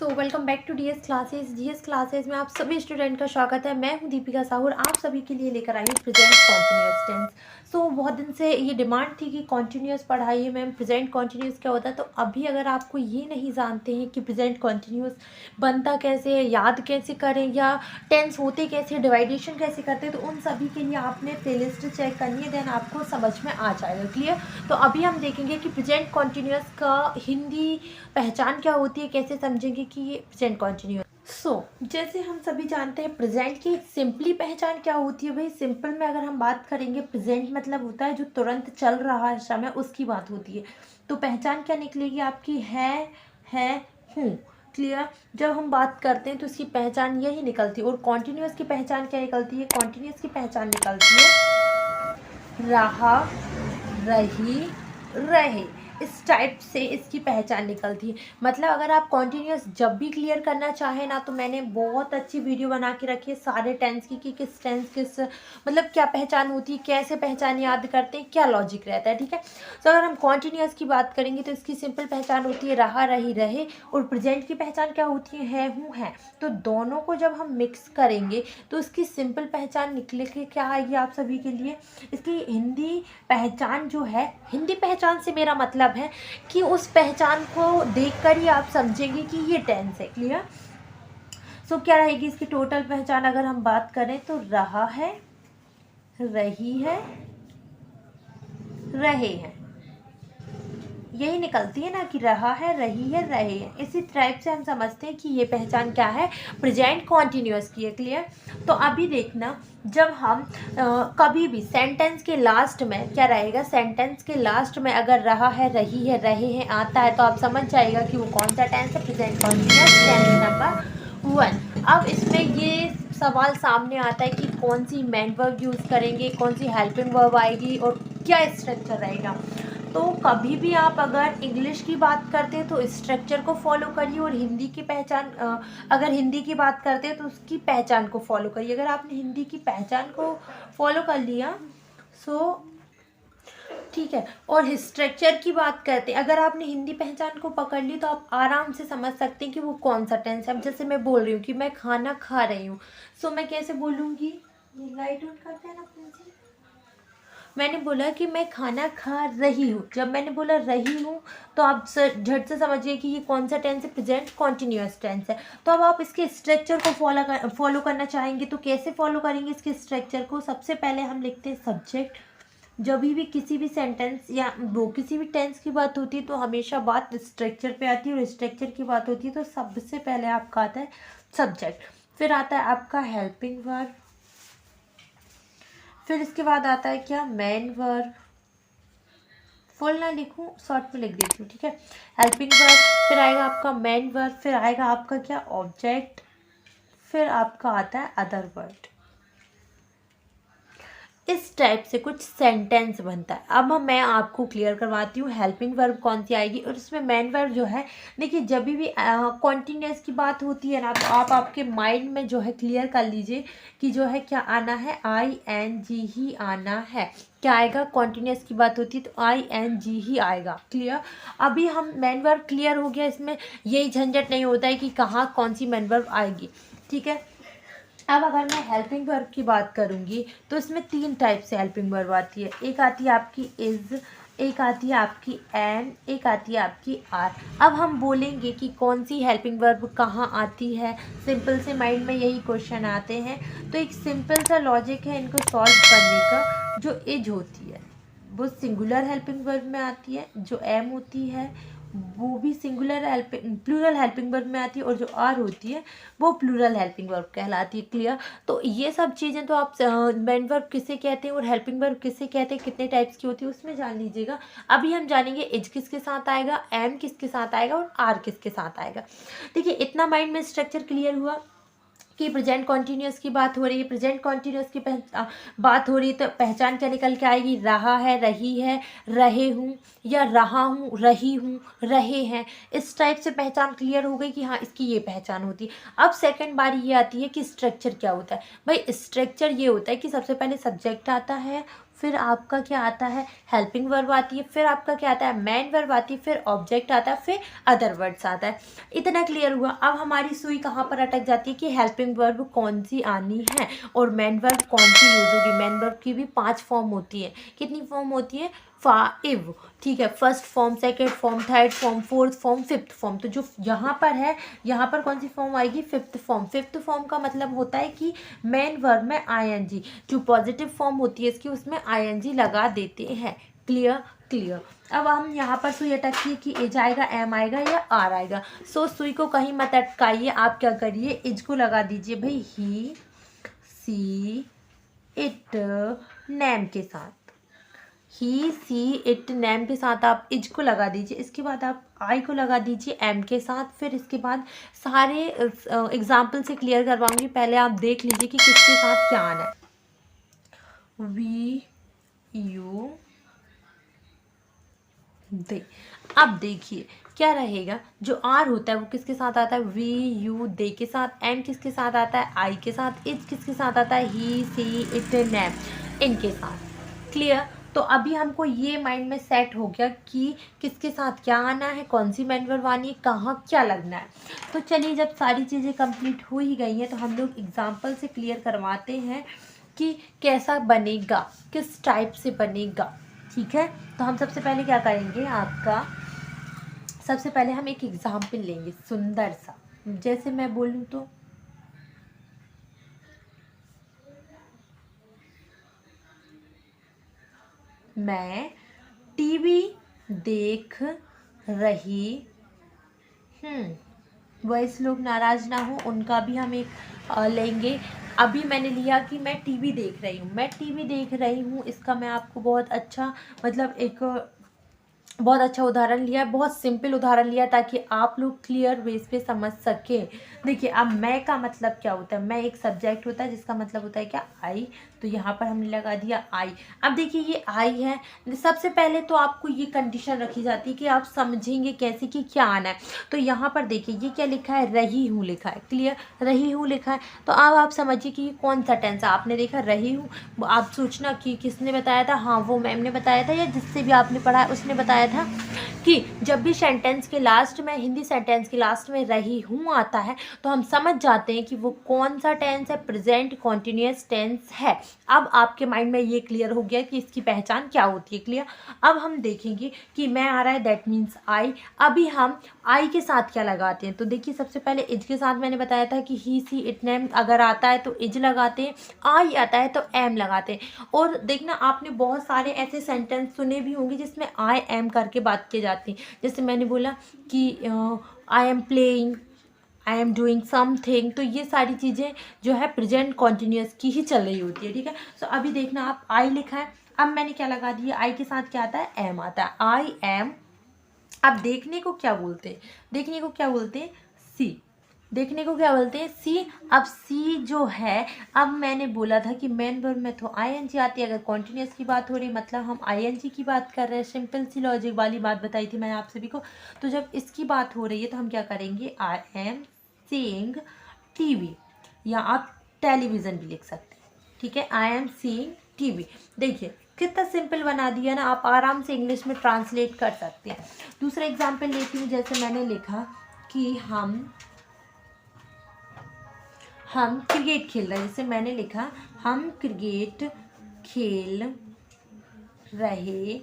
Welcome back to DS classes में आप सभी स्टूडेंट का स्वागत है। मैं हूं दीपिका साहू और आप सभी के लिए लेकर आई हूँ प्रेजेंट कॉन्टिन्यूस टेंस। बहुत दिन से ये डिमांड थी कि कॉन्टिन्यूस पढ़ाइए मैम, प्रेजेंट कॉन्टिन्यूस क्या होता है। तो अभी अगर आपको ये नहीं जानते हैं कि प्रेजेंट कॉन्टिन्यूस बनता कैसे है, याद कैसे करें, या टेंस होते कैसे, डिवाइडेशन कैसे करते हैं, तो उन सभी के लिए आपने प्लेलिस्ट चेक करनी है, देन आपको समझ में आ जाएगा। क्लियर। तो अभी हम देखेंगे कि प्रेजेंट कॉन्टिन्यूस का हिंदी पहचान क्या होती है, कैसे समझेंगे कि ये प्रेजेंट कॉन्टिन्यूस। जैसे हम सभी जानते हैं प्रेजेंट की सिंपली पहचान क्या होती है। भाई सिंपल में अगर हम बात करेंगे, प्रेजेंट मतलब होता है जो तुरंत चल रहा है समय, उसकी बात होती है। तो पहचान क्या निकलेगी आपकी, है हूँ। क्लियर। जब हम बात करते हैं तो इसकी पहचान यही निकलती है। और कॉन्टिन्यूस की पहचान क्या निकलती है, कॉन्टिन्यूस की पहचान निकलती है रहा, रही, रहे। इस टाइप से इसकी पहचान निकलती है। मतलब अगर आप कॉन्टिन्यूस जब भी क्लियर करना चाहें ना, तो मैंने बहुत अच्छी वीडियो बना के रखी है सारे टेंस की, कि किस टेंस किस मतलब क्या पहचान होती है, कैसे पहचान याद करते हैं, क्या लॉजिक रहता है। ठीक है। तो अगर हम कॉन्टिन्यूस की बात करेंगे तो इसकी सिंपल पहचान होती है रहा, रही, रहे। और प्रेजेंट की पहचान क्या होती है हूँ, है। तो दोनों को जब हम मिक्स करेंगे तो इसकी सिंपल पहचान निकले के क्या आएगी आप सभी के लिए। इसकी हिंदी पहचान जो है, हिंदी पहचान से मेरा मतलब है कि उस पहचान को देखकर ही आप समझेंगे कि ये टेंस है। क्लियर। क्या रहेगी इसकी टोटल पहचान अगर हम बात करें तो रहा है, रही है, रहे हैं। यही निकलती है ना कि रहा है, रही है, रहे हैं। इसी टाइप से हम समझते हैं कि ये पहचान क्या है, प्रेजेंट कॉन्टिन्यूअस की है। क्लियर। तो अभी देखना, जब हम कभी भी सेंटेंस के लास्ट में क्या रहेगा, सेंटेंस के लास्ट में अगर रहा है, रही है, रहे हैं आता है, तो आप समझ जाएगा कि वो कौन सा टेंस है, प्रेजेंट कॉन्टिन्यूअस टेंस नंबर 1। अब इसमें ये सवाल सामने आता है कि कौन सी मेन वर्ब यूज़ करेंगे, कौन सी हेल्पिंग वर्ब आएगी और क्या स्ट्रक्चर रहेगा। तो कभी भी आप अगर इंग्लिश की बात करते हैं तो स्ट्रक्चर को फॉलो करिए, और हिंदी की पहचान अगर हिंदी की बात करते हैं तो उसकी पहचान को फॉलो करिए। अगर आपने हिंदी की पहचान को फॉलो कर लिया ठीक है। और स्ट्रक्चर की बात करते हैं, अगर आपने हिंदी पहचान को पकड़ ली तो आप आराम से समझ सकते हैं कि वो कौन सा टेंस है। अब जैसे मैं बोल रही हूँ कि मैं खाना खा रही हूँ, मैं कैसे बोलूँगी, लाइट ऑन करते हैं ना प्लीज। मैंने बोला कि मैं खाना खा रही हूँ। जब मैंने बोला रही हूँ तो आप झट से समझिए कि ये कौन सा टेंस है, प्रेजेंट कॉन्टिन्यूअस टेंस है। तो अब आप इसके स्ट्रक्चर को फॉलो करना चाहेंगे तो कैसे फॉलो करेंगे इसके स्ट्रक्चर को। सबसे पहले हम लिखते हैं सब्जेक्ट। जब भी किसी भी सेंटेंस या वो किसी भी टेंस की बात होती है तो हमेशा बात स्ट्रक्चर पे आती है, और स्ट्रक्चर की बात होती है तो सबसे पहले आपका आता है सब्जेक्ट, फिर आता है आपका हेल्पिंग वर्ब, फिर इसके बाद आता है क्या, मेन वर्ब। फुल ना लिखूं, शॉर्ट में लिख देती हूँ। ठीक है। हेल्पिंग वर्ब, फिर आएगा आपका मेन वर्ब, फिर आएगा आपका क्या, ऑब्जेक्ट, फिर आपका आता है अदर वर्ड। इस टाइप से कुछ सेंटेंस बनता है। अब मैं आपको क्लियर करवाती हूँ हेल्पिंग वर्ब कौन सी आएगी, और उसमें मेन वर्ब जो है, देखिए जब भी कॉन्टिन्यूस की बात होती है ना, तो आप आपके माइंड में जो है क्लियर कर लीजिए कि जो है क्या आना है, ING ही आना है। क्या आएगा, कॉन्टिन्यूस की बात होती है तो ING ही आएगा। क्लियर। अभी हम मेन वर्ब क्लियर हो गया, इसमें यही झंझट नहीं होता है कि कहाँ कौन सी मेन वर्ब आएगी। ठीक है। अब अगर मैं हेल्पिंग वर्ब की बात करूँगी तो इसमें 3 टाइप से हेल्पिंग वर्ब आती है। एक आती है आपकी इज़, एक आती है आपकी एन, एक आती है आपकी आर। अब हम बोलेंगे कि कौन सी हेल्पिंग वर्ब कहाँ आती है, सिंपल से माइंड में यही क्वेश्चन आते हैं। तो एक सिंपल सा लॉजिक है इनको सॉल्व करने का। जो इज होती है वो सिंगुलर हेल्पिंग वर्ब में आती है, जो एम होती है वो भी सिंगुलर प्लूरल हेल्पिंग वर्ब में आती है, और जो आर होती है वो प्लूरल हेल्पिंग वर्ब कहलाती है। क्लियर। तो ये सब चीज़ें तो आप मेन वर्ब किसे कहते हैं और हेल्पिंग वर्ब किसे कहते हैं, कितने टाइप्स की होती है उसमें जान लीजिएगा। अभी हम जानेंगे इज किसके साथ आएगा, एम किसके साथ आएगा और आर किसके साथ आएगा। देखिए इतना माइंड में स्ट्रक्चर क्लियर हुआ कि प्रेजेंट कॉन्टिन्यूस की बात हो रही है। प्रेजेंट कॉन्टिन्यूस की बात हो रही है तो पहचान क्या निकल के आएगी, रहा है, रही है, रहे हूँ, या रहा हूँ, रही हूँ, रहे हैं। इस टाइप से पहचान क्लियर हो गई कि हाँ इसकी ये पहचान होती है। अब सेकंड बारी ये आती है कि स्ट्रक्चर क्या होता है। भाई स्ट्रक्चर ये होता है कि सबसे पहले सब्जेक्ट आता है, फिर आपका क्या आता है, हेल्पिंग वर्ब आती है, फिर आपका क्या आता है, मेन वर्ब आती है, फिर ऑब्जेक्ट आता है, फिर अदर वर्ड्स आता है। इतना क्लियर हुआ। अब हमारी सुई कहाँ पर अटक जाती है कि हेल्पिंग वर्ब कौन सी आनी है और मेन वर्ब कौन सी यूज होगी। मेन वर्ब की भी 5 फॉर्म होती है। कितनी फॉर्म होती है, 5। ठीक है, first form, second form, third form, fourth form, fifth form. तो जो यहाँ पर है, यहाँ पर कौन सी फॉर्म आएगी, फिफ्थ फॉर्म। फिफ्थ फॉर्म का मतलब होता है कि मेन वर्ब में आईएनजी, जो पॉजिटिव फॉर्म होती है इसकी, उसमें आईएनजी लगा देते हैं। Clear, clear. अब हम यहाँ पर सुई अटकिए कि एज आएगा, एम आएगा या आर आएगा। सो सुई को कहीं मत अटकाइए, आप क्या करिए, एज को लगा दीजिए भाई, ही, सी, इट, नेम के साथ। ही, सी, इट, नेम के साथ आप इज को लगा दीजिए। इसके बाद आप आई को लगा दीजिए एम के साथ। फिर इसके बाद सारे एग्जाम्पल से क्लियर करवाऊंगी, पहले आप देख लीजिए कि किसके साथ क्या आना है। वी, यू, दे। अब देखिए क्या रहेगा, जो आर होता है वो किसके साथ आता है, वी, यू, दे के साथ। एम किसके साथ आता है, आई के साथ। इज किसके साथ आता है, ही, सी, इट, नेम, इनके साथ। क्लियर। तो अभी हमको ये माइंड में सेट हो गया कि किसके साथ क्या आना है, कौन सी मेन वर्ब आनी है, कहाँ क्या लगना है। तो चलिए, जब सारी चीज़ें कंप्लीट हो ही गई हैं तो हम लोग एग्जाम्पल से क्लियर करवाते हैं कि कैसा बनेगा, किस टाइप से बनेगा। ठीक है, तो हम सबसे पहले क्या करेंगे, आपका सबसे पहले हम एक एग्जाम्पल लेंगे सुंदर सा। जैसे मैं बोलूँ तो, मैं टीवी देख रही वॉइस लोग नाराज ना हो, उनका भी हम एक लेंगे। अभी मैंने लिया कि मैं टीवी देख रही हूँ, मैं टीवी देख रही हूँ, इसका मैं आपको बहुत अच्छा मतलब एक बहुत अच्छा उदाहरण लिया है, बहुत सिंपल उदाहरण लिया ताकि आप लोग क्लियर बेस पे समझ सकें। देखिए, अब मैं का मतलब क्या होता है, मैं एक सब्जेक्ट होता है जिसका मतलब होता है क्या, आई। तो यहाँ पर हमने लगा दिया आई। अब देखिए ये आई है। सबसे पहले तो आपको ये कंडीशन रखी जाती है कि आप समझेंगे कैसे कि क्या आना है। तो यहाँ पर देखिए ये क्या लिखा है, रही हूँ लिखा है। क्लियर, रही हूँ लिखा है। तो अब आप समझिए कि ये कौन सा टेंस है। आपने देखा रही हूँ, आप सोचना कि किसने बताया था, हाँ वो मैम ने बताया था या जिससे भी आपने पढ़ा है उसने बताया था कि जब भी सेंटेंस के लास्ट में, हिंदी सेंटेंस के लास्ट में रही हूँ आता है तो हम समझ जाते हैं कि वो कौन सा टेंस है, प्रेजेंट कॉन्टिन्यूअस टेंस है। अब आपके माइंड में ये क्लियर हो गया कि इसकी पहचान क्या होती है। क्लियर। अब हम देखेंगे कि मैं आ रहा है, दैट मीन्स आई। अभी हम आई के साथ क्या लगाते हैं, तो देखिए सबसे पहले इज के साथ मैंने बताया था कि ही, सी, इट, नेम अगर आता है तो इज लगाते हैं, आई आता है तो एम लगाते हैं। और देखना, आपने बहुत सारे ऐसे सेंटेंस सुने भी होंगे जिसमें आई एम करके बात की जाती है। जैसे मैंने बोला कि I am playing, I am doing something. तो ये सारी चीज़ें जो है प्रेजेंट कॉन्टिन्यूअस की ही चल रही होती है। ठीक है, तो अभी देखना, आप आई लिखा है, अब मैंने क्या लगा दिया, आई के साथ क्या आता है, एम आता है, आई एम। अब देखने को क्या बोलते हैं, देखने को क्या बोलते हैं, सी। देखने को क्या बोलते हैं, सी। अब सी जो है, अब मैंने बोला था कि मेन वर्ब में तो आईएनजी आती है। अगर कॉन्टिन्यूअस की बात हो रही मतलब हम आईएनजी की बात कर रहे हैं। सिंपल सी लॉजिक वाली बात बताई थी मैंने आप सभी को। तो जब इसकी बात हो रही है तो हम क्या करेंगे, आई एम सीइंग टीवी, या आप टेलीविज़न भी लिख सकते हैं। ठीक है, आई एम सीइंग टीवी। देखिए कितना सिंपल बना दिया ना, आप आराम से इंग्लिश में ट्रांसलेट कर सकते हैं। दूसरा एग्जाम्पल लेती हूँ, जैसे मैंने लिखा कि हम क्रिकेट खेल रहे हैं। जैसे मैंने लिखा हम क्रिकेट खेल रहे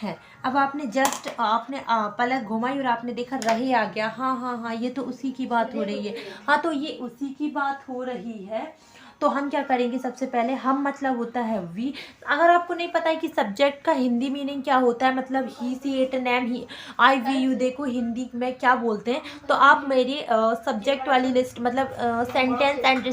हैं। अब आपने जस्ट आपने पलक घुमाई और आपने देखा रहे आ गया, हाँ हाँ हाँ ये तो उसी की बात हो रही है। हाँ, तो ये उसी की बात हो रही है। तो हम क्या करेंगे, सबसे पहले हम मतलब होता है वी। अगर आपको नहीं पता है कि सब्जेक्ट का हिंदी मीनिंग क्या होता है, मतलब he, she, it, them, he, I, we, you, देखो हिंदी में क्या बोलते हैं, तो आप मेरी सब्जेक्ट वाली लिस्ट मतलब sentence and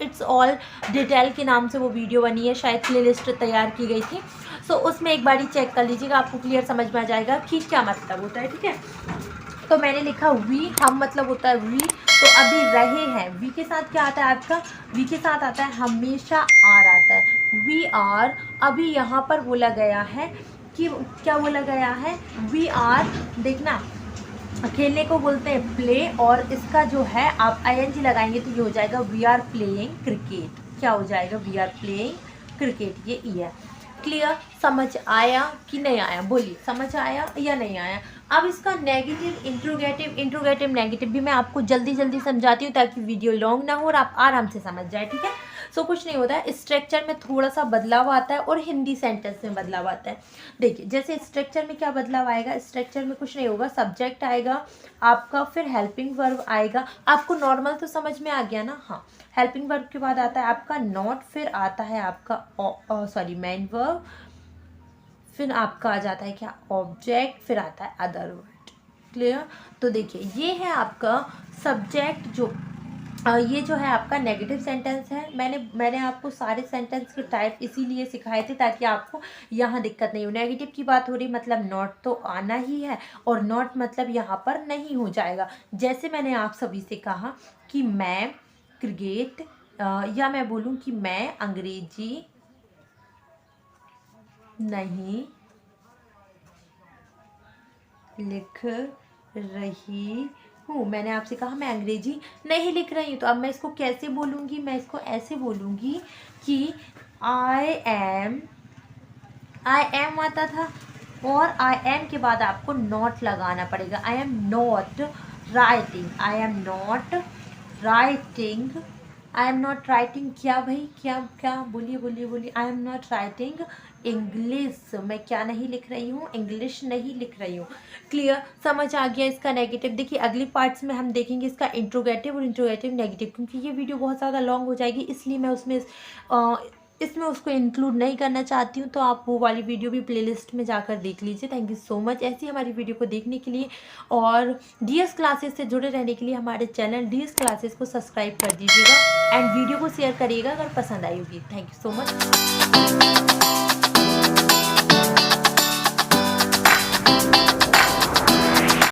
it's all detail के नाम से वो वीडियो बनी है, शायद प्ले लिस्ट तैयार की गई थी। सो उसमें एक बारी चेक कर लीजिएगा, आपको क्लियर समझ में आ जाएगा कि क्या मतलब होता है। ठीक है, तो मैंने लिखा वी, हम मतलब होता है वी। तो अभी रहे हैं, वी के साथ क्या आता है आपका, वी के साथ आता है हमेशा आर आता है, वी आर। अभी यहाँ पर बोला गया है कि क्या बोला गया है, वी आर। देखना, खेलने को बोलते हैं प्ले, और इसका जो है आप आईएनजी लगाएंगे तो ये हो जाएगा वी आर प्लेइंग क्रिकेट। क्या हो जाएगा, वी आर प्लेइंग क्रिकेट, ये ई है। क्लियर? समझ आया कि नहीं आया? बोलिए, समझ आया या नहीं आया? अब इसका नेगेटिव, इंट्रोगेटिव नेगेटिव भी मैं आपको जल्दी जल्दी समझाती हूँ ताकि वीडियो लॉन्ग ना हो और आप आराम से समझ जाए, ठीक है? सो कुछ नहीं होता है, स्ट्रक्चर में थोड़ा सा बदलाव आता है और हिंदी सेंटेंस में बदलाव आता है। देखिए, जैसे स्ट्रक्चर में क्या बदलाव आएगा, स्ट्रक्चर में कुछ नहीं होगा, सब्जेक्ट आएगा आपका, फिर हेल्पिंग वर्ब आएगा। आपको नॉर्मल तो समझ में आ गया ना? हाँ, हेल्पिंग वर्ब के बाद आता है आपका नॉट, फिर आता है आपका मेन वर्ब, फिर आपका आ जाता है क्या, ऑब्जेक्ट, फिर आता है अदर वर्ड। क्लियर? तो देखिए, ये है आपका सब्जेक्ट जो ये जो है आपका नेगेटिव सेंटेंस है। मैंने आपको सारे सेंटेंस के टाइप इसीलिए सिखाए थे ताकि आपको यहाँ दिक्कत नहीं हो। नेगेटिव की बात हो रही, मतलब नॉट तो आना ही है, और नॉट मतलब यहाँ पर नहीं हो जाएगा। जैसे मैंने आप सभी से कहा कि मैं क्रिकेट, या मैं बोलूँ कि मैं अंग्रेजी नहीं लिख रही हूँ। मैंने आपसे कहा मैं अंग्रेजी नहीं लिख रही हूँ, तो अब मैं इसको कैसे बोलूँगी? मैं इसको ऐसे बोलूँगी कि आई एम आता था, और आई एम के बाद आपको नॉट लगाना पड़ेगा। I am not writing, I am not writing, I am not writing क्या भाई, क्या क्या? बोलिए बोलिए बोलिए। I am not writing English, मैं क्या नहीं लिख रही हूँ? इंग्लिश नहीं लिख रही हूँ। क्लियर? समझ आ गया इसका नेगेटिव? देखिए, अगली पार्ट्स में हम देखेंगे इसका इंट्रोगेटिव और इंट्रोगेटिव नेगेटिव, क्योंकि ये वीडियो बहुत ज़्यादा लॉन्ग हो जाएगी, इसलिए मैं इसमें उसको इंक्लूड नहीं करना चाहती हूँ। तो आप वो वाली वीडियो भी प्लेलिस्ट में जाकर देख लीजिए। थैंक यू सो मच ऐसी हमारी वीडियो को देखने के लिए, और डीएस क्लासेस से जुड़े रहने के लिए हमारे चैनल डीएस क्लासेस को सब्सक्राइब कर दीजिएगा एंड वीडियो को शेयर करिएगा अगर पसंद आई होगी। Thank you so much.